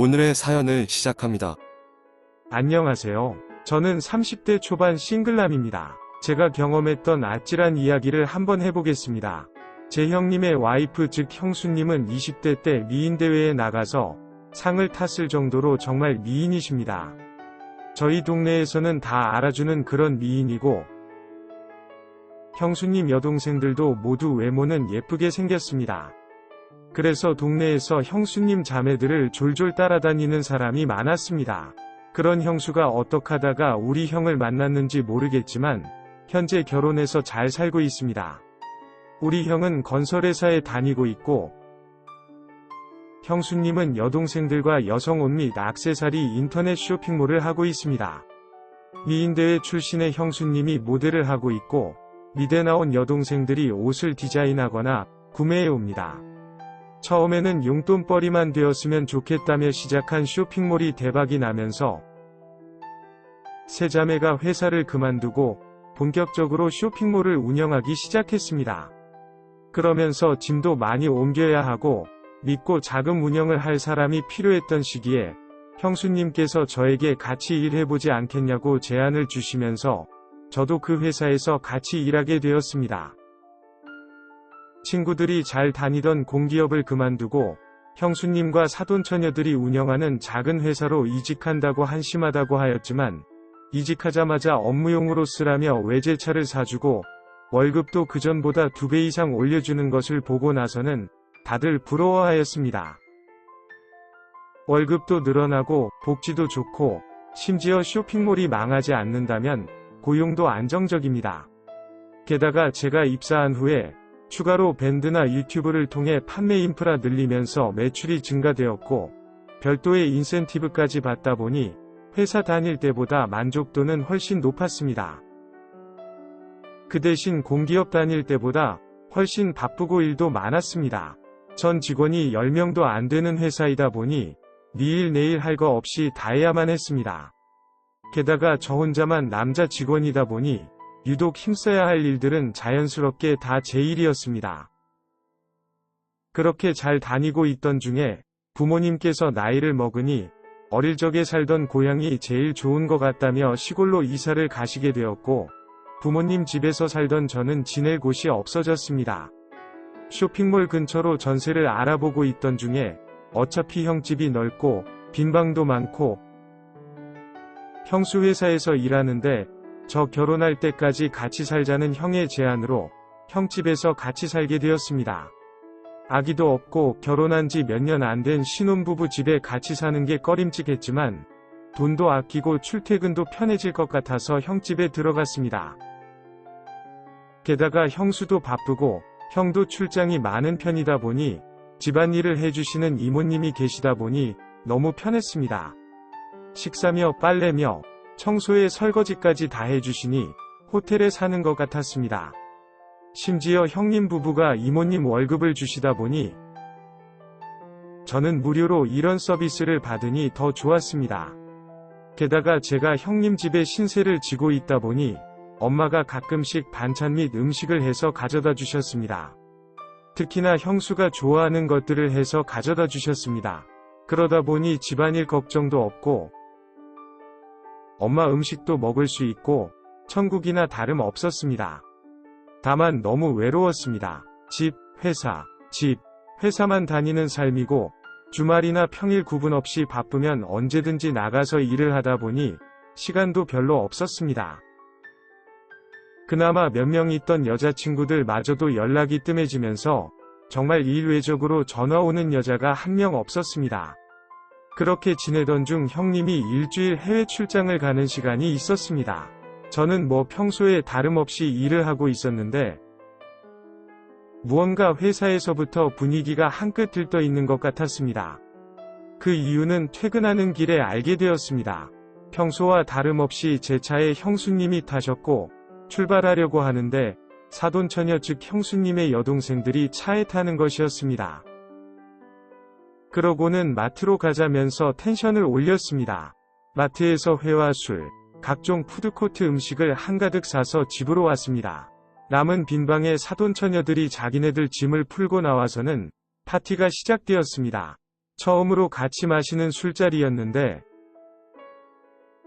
오늘의 사연을 시작합니다. 안녕하세요. 저는 30대 초반 싱글남입니다. 제가 경험했던 아찔한 이야기를 한번 해보겠습니다. 제 형님의 와이프 즉 형수님은 20대 때 미인대회에 나가서 상을 탔을 정도로 정말 미인이십니다. 저희 동네에서는 다 알아주는 그런 미인이고 형수님 여동생들도 모두 외모는 예쁘게 생겼습니다. 그래서 동네에서 형수님 자매들을 졸졸 따라다니는 사람이 많았습니다. 그런 형수가 어떡하다가 우리 형을 만났는지 모르겠지만 현재 결혼해서 잘 살고 있습니다. 우리 형은 건설회사에 다니고 있고 형수님은 여동생들과 여성옷 및 액세서리 인터넷 쇼핑몰을 하고 있습니다. 미인대회 출신의 형수님이 모델을 하고 있고 미대 나온 여동생들이 옷을 디자인하거나 구매해 옵니다. 처음에는 용돈벌이만 되었으면 좋겠다며 시작한 쇼핑몰이 대박이 나면서 세 자매가 회사를 그만두고 본격적으로 쇼핑몰을 운영하기 시작했습니다. 그러면서 짐도 많이 옮겨야 하고 믿고 자금 운영을 할 사람이 필요했던 시기에 형수님께서 저에게 같이 일해보지 않겠냐고 제안을 주시면서 저도 그 회사에서 같이 일하게 되었습니다. 친구들이 잘 다니던 공기업을 그만두고 형수님과 사돈처녀들이 운영하는 작은 회사로 이직한다고 한심하다고 하였지만 이직하자마자 업무용으로 쓰라며 외제차를 사주고 월급도 그전보다 2배 이상 올려주는 것을 보고 나서는 다들 부러워하였습니다. 월급도 늘어나고 복지도 좋고 심지어 쇼핑몰이 망하지 않는다면 고용도 안정적입니다. 게다가 제가 입사한 후에 추가로 밴드나 유튜브를 통해 판매 인프라 늘리면서 매출이 증가되었고 별도의 인센티브까지 받다 보니 회사 다닐 때보다 만족도는 훨씬 높았습니다. 그 대신 공기업 다닐 때보다 훨씬 바쁘고 일도 많았습니다. 전 직원이 10명도 안 되는 회사이다 보니 니일 내일 할 거 없이 다 해야만 했습니다. 게다가 저 혼자만 남자 직원이다 보니 유독 힘써야 할 일들은 자연스럽게 다 제 일이었습니다. 그렇게 잘 다니고 있던 중에 부모님께서 나이를 먹으니 어릴 적에 살던 고향이 제일 좋은 것 같다며 시골로 이사를 가시게 되었고 부모님 집에서 살던 저는 지낼 곳이 없어졌습니다. 쇼핑몰 근처로 전세를 알아보고 있던 중에 어차피 형 집이 넓고 빈 방도 많고 형수 회사에서 일하는데 저 결혼할 때까지 같이 살자는 형의 제안으로 형 집에서 같이 살게 되었습니다. 아기도 없고 결혼한 지 몇 년 안 된 신혼부부 집에 같이 사는 게 꺼림칙했지만 돈도 아끼고 출퇴근도 편해질 것 같아서 형 집에 들어갔습니다. 게다가 형수도 바쁘고 형도 출장이 많은 편이다 보니 집안일을 해주시는 이모님이 계시다 보니 너무 편했습니다. 식사며 빨래며 청소에 설거지까지 다 해주시니 호텔에 사는 것 같았습니다. 심지어 형님 부부가 이모님 월급을 주시다 보니 저는 무료로 이런 서비스를 받으니 더 좋았습니다. 게다가 제가 형님 집에 신세를 지고 있다 보니 엄마가 가끔씩 반찬 및 음식을 해서 가져다 주셨습니다. 특히나 형수가 좋아하는 것들을 해서 가져다 주셨습니다. 그러다 보니 집안일 걱정도 없고 엄마 음식도 먹을 수 있고 천국이나 다름 없었습니다. 다만 너무 외로웠습니다. 집, 회사, 집, 회사만 다니는 삶이고 주말이나 평일 구분 없이 바쁘면 언제든지 나가서 일을 하다 보니 시간도 별로 없었습니다. 그나마 몇 명 있던 여자친구들 마저도 연락이 뜸해지면서 정말 일외적으로 전화 오는 여자가 한 명 없었습니다. 그렇게 지내던 중 형님이 일주일 해외 출장을 가는 시간이 있었습니다. 저는 뭐 평소에 다름없이 일을 하고 있었는데 무언가 회사에서부터 분위기가 한껏 들떠 있는 것 같았습니다. 그 이유는 퇴근하는 길에 알게 되었습니다. 평소와 다름없이 제 차에 형수님이 타셨고 출발하려고 하는데 사돈처녀 즉 형수님의 여동생들이 차에 타는 것이었습니다. 그러고는 마트로 가자면서 텐션을 올렸습니다. 마트에서 회와 술, 각종 푸드코트 음식을 한가득 사서 집으로 왔습니다. 남은 빈방에 사돈처녀들이 자기네들 짐을 풀고 나와서는 파티가 시작되었습니다. 처음으로 같이 마시는 술자리였는데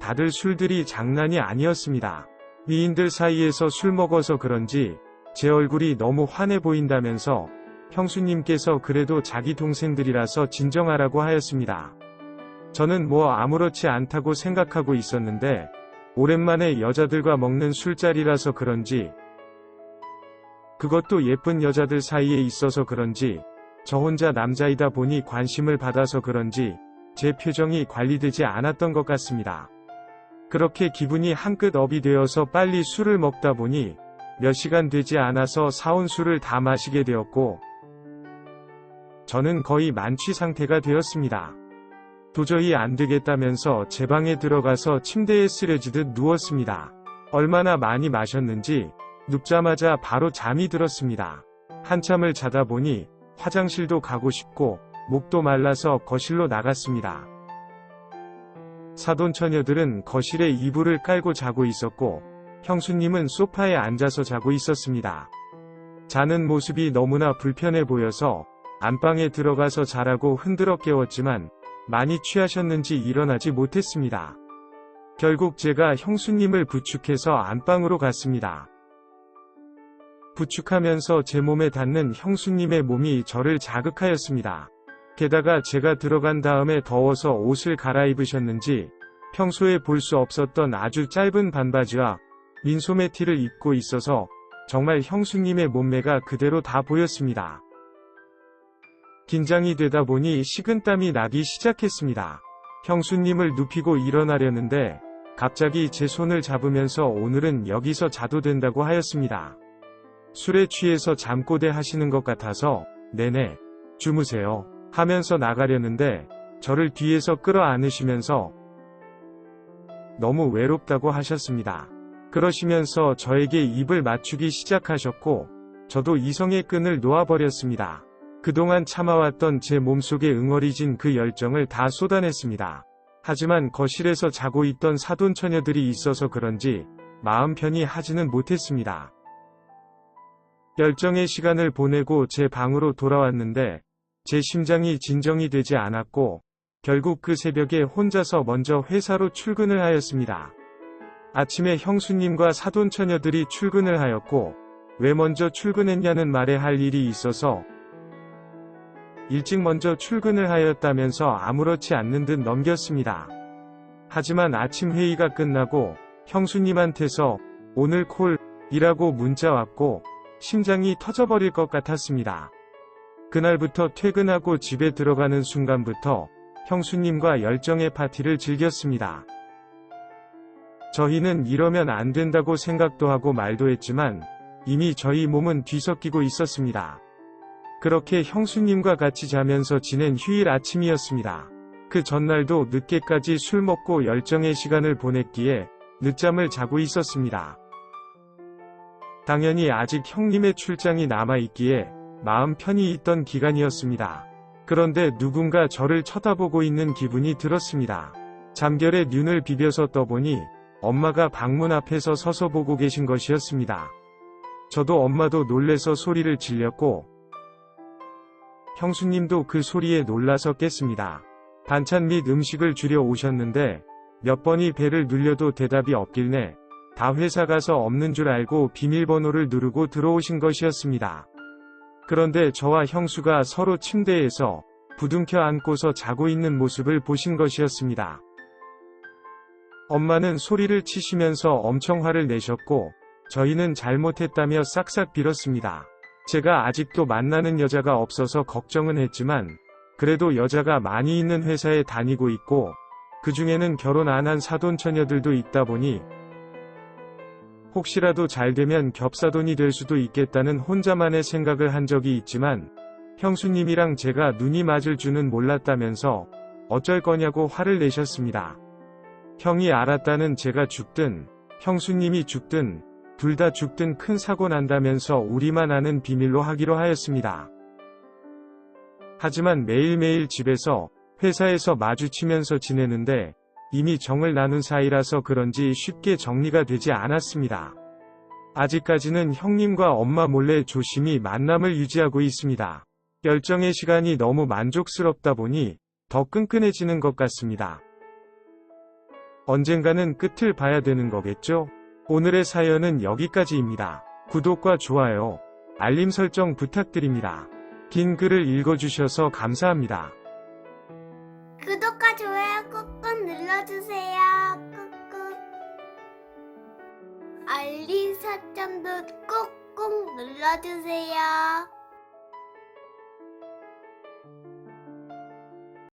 다들 술들이 장난이 아니었습니다. 미인들 사이에서 술 먹어서 그런지 제 얼굴이 너무 환해 보인다면서 형수님께서 그래도 자기 동생들이라서 진정하라고 하였습니다. 저는 뭐 아무렇지 않다고 생각하고 있었는데 오랜만에 여자들과 먹는 술자리라서 그런지, 그것도 예쁜 여자들 사이에 있어서 그런지, 저 혼자 남자이다 보니 관심을 받아서 그런지 제 표정이 관리되지 않았던 것 같습니다. 그렇게 기분이 한끗 업이 되어서 빨리 술을 먹다 보니 몇 시간 되지 않아서 사온 술을 다 마시게 되었고 저는 거의 만취 상태가 되었습니다. 도저히 안 되겠다면서 제 방에 들어가서 침대에 쓰러지듯 누웠습니다. 얼마나 많이 마셨는지 눕자마자 바로 잠이 들었습니다. 한참을 자다 보니 화장실도 가고 싶고 목도 말라서 거실로 나갔습니다. 사돈처녀들은 거실에 이불을 깔고 자고 있었고 형수님은 소파에 앉아서 자고 있었습니다. 자는 모습이 너무나 불편해 보여서 안방에 들어가서 자라고 흔들어 깨웠지만 많이 취하셨는지 일어나지 못했습니다. 결국 제가 형수님을 부축해서 안방으로 갔습니다. 부축하면서 제 몸에 닿는 형수님의 몸이 저를 자극하였습니다. 게다가 제가 들어간 다음에 더워서 옷을 갈아입으셨는지 평소에 볼 수 없었던 아주 짧은 반바지와 민소매 티를 입고 있어서 정말 형수님의 몸매가 그대로 다 보였습니다. 긴장이 되다 보니 식은땀이 나기 시작했습니다. 형수님을 눕히고 일어나려는데 갑자기 제 손을 잡으면서 오늘은 여기서 자도 된다고 하였습니다. 술에 취해서 잠꼬대 하시는 것 같아서 네네 주무세요 하면서 나가려는데 저를 뒤에서 끌어안으시면서 너무 외롭다고 하셨습니다. 그러시면서 저에게 입을 맞추기 시작하셨고 저도 이성의 끈을 놓아버렸습니다. 그동안 참아왔던 제 몸속에 응어리진 그 열정을 다 쏟아냈습니다. 하지만 거실에서 자고 있던 사돈처녀들이 있어서 그런지 마음 편히 하지는 못했습니다. 열정의 시간을 보내고 제 방으로 돌아왔는데 제 심장이 진정이 되지 않았고 결국 그 새벽에 혼자서 먼저 회사로 출근을 하였습니다. 아침에 형수님과 사돈처녀들이 출근을 하였고 왜 먼저 출근했냐는 말에 할 일이 있어서 일찍 먼저 출근을 하였다면서 아무렇지 않는 듯 넘겼습니다. 하지만 아침 회의가 끝나고 형수님한테서 오늘 콜이라고 문자 왔고 심장이 터져버릴 것 같았습니다. 그날부터 퇴근하고 집에 들어가는 순간부터 형수님과 열정의 파티를 즐겼습니다. 저희는 이러면 안 된다고 생각도 하고 말도 했지만 이미 저희 몸은 뒤섞이고 있었습니다. 그렇게 형수님과 같이 자면서 지낸 휴일 아침이었습니다. 그 전날도 늦게까지 술 먹고 열정의 시간을 보냈기에 늦잠을 자고 있었습니다. 당연히 아직 형님의 출장이 남아있기에 마음 편히 있던 기간이었습니다. 그런데 누군가 저를 쳐다보고 있는 기분이 들었습니다. 잠결에 눈을 비벼서 떠보니 엄마가 방문 앞에서 서서 보고 계신 것이었습니다. 저도 엄마도 놀래서 소리를 질렸고 형수님도 그 소리에 놀라서 깼습니다. 반찬 및 음식을 주려 오셨는데 몇 번이 배를 눌려도 대답이 없길래 다 회사 가서 없는 줄 알고 비밀번호를 누르고 들어오신 것이었습니다. 그런데 저와 형수가 서로 침대에서 부둥켜 안고서 자고 있는 모습을 보신 것이었습니다. 엄마는 소리를 치시면서 엄청 화를 내셨고 저희는 잘못했다며 싹싹 빌었습니다. 제가 아직도 만나는 여자가 없어서 걱정은 했지만 그래도 여자가 많이 있는 회사에 다니고 있고 그 중에는 결혼 안 한 사돈처녀들도 있다 보니 혹시라도 잘 되면 겹사돈이 될 수도 있겠다는 혼자만의 생각을 한 적이 있지만 형수님이랑 제가 눈이 맞을 줄은 몰랐다면서 어쩔 거냐고 화를 내셨습니다. 형이 알았다는 제가 죽든 형수님이 죽든 둘 다 죽든 큰 사고 난다면서 우리만 아는 비밀로 하기로 하였습니다. 하지만 매일매일 집에서 회사에서 마주치면서 지내는데 이미 정을 나눈 사이라서 그런지 쉽게 정리가 되지 않았습니다. 아직까지는 형님과 엄마 몰래 조심히 만남을 유지하고 있습니다. 결정의 시간이 너무 만족스럽다 보니 더 끈끈해지는 것 같습니다. 언젠가는 끝을 봐야 되는 거겠죠? 오늘의 사연은 여기까지입니다. 구독과 좋아요, 알림 설정 부탁드립니다. 긴 글을 읽어주셔서 감사합니다. 구독과 좋아요 꾹꾹 눌러주세요. 꾹꾹. 알림 설정도 꾹꾹 눌러주세요.